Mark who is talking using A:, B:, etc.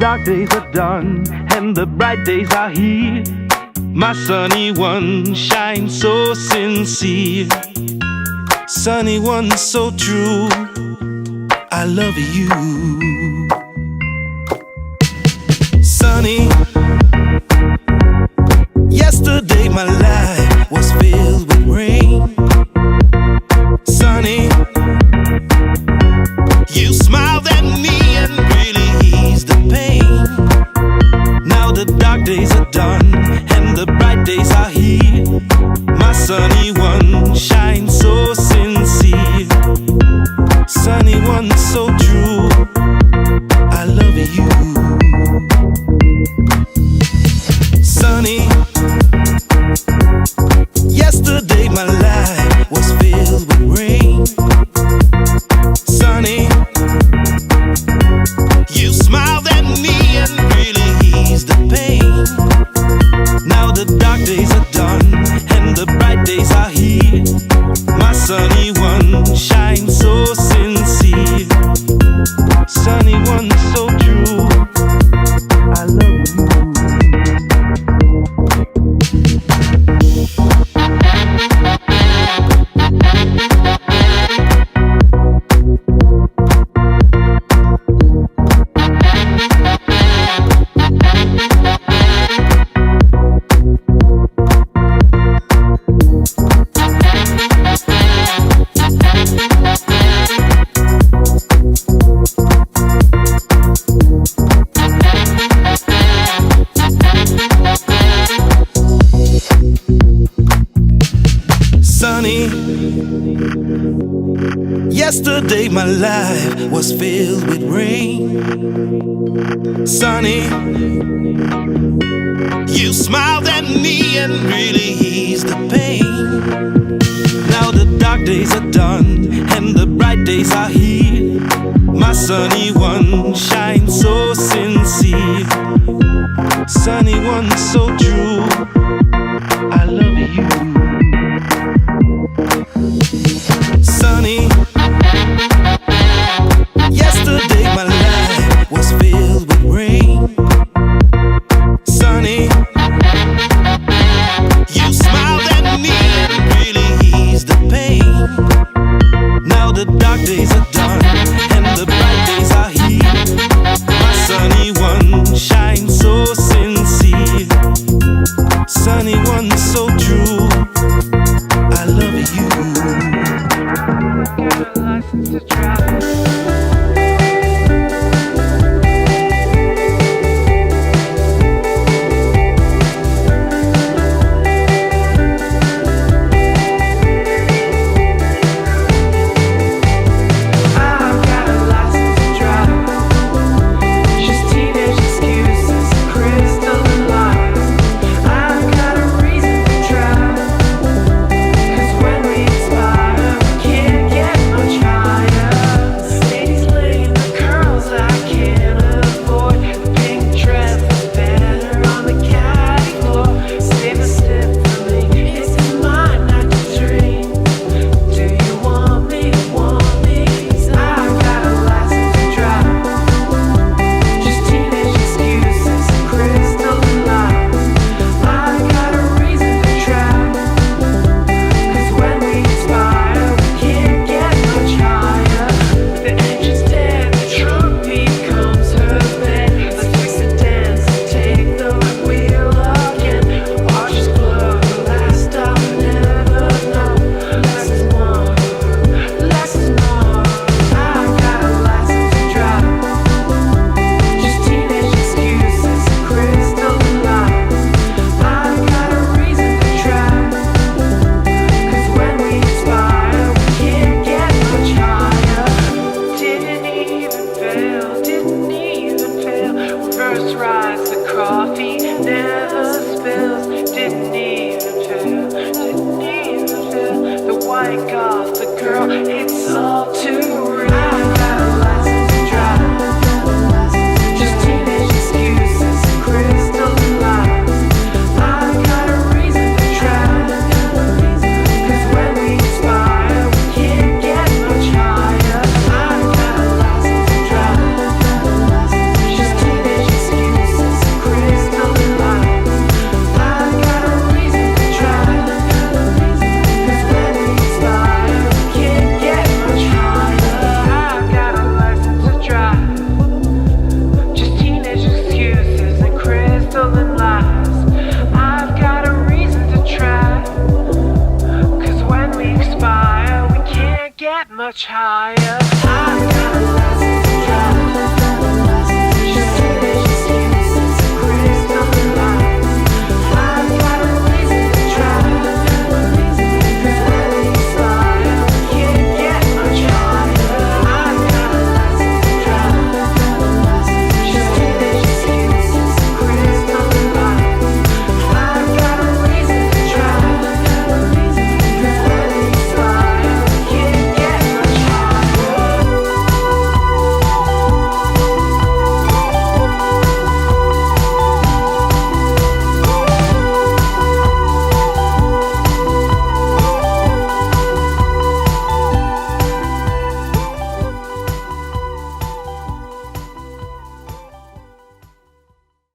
A: dark days are done and the bright days are here. My sunny one shines so sincere. Sunny one so true, I love you. Sunny, yesterday my life was filled with rain. Sunny, you smiled at me and really eased the pain. Now the dark days are done and the bright days are here. My sunny one shines so sincere. Sunny one so true, I love you. Sunny, yesterday my life was filled with rain. Sunny, you smiled at me and really eased the pain. Now the dark days are done and the bright days are here. My sunny one shines so sincere. Sunny one so true, I love you. Sunny, yesterday my life was filled with rain. Sunny, you smiled at me and really eased the pain. Now the dark days are done and the bright days are here. My sunny one shines so sincere. Sunny one so true, I love you. Sunny, yesterday my life was filled with rain. Sunny, you smiled at me and really eased the pain. Now the dark days are done and the bright days are here. My sunny one shines so sincere. Sunny one so true, I love you. Got a license to drive.
B: child.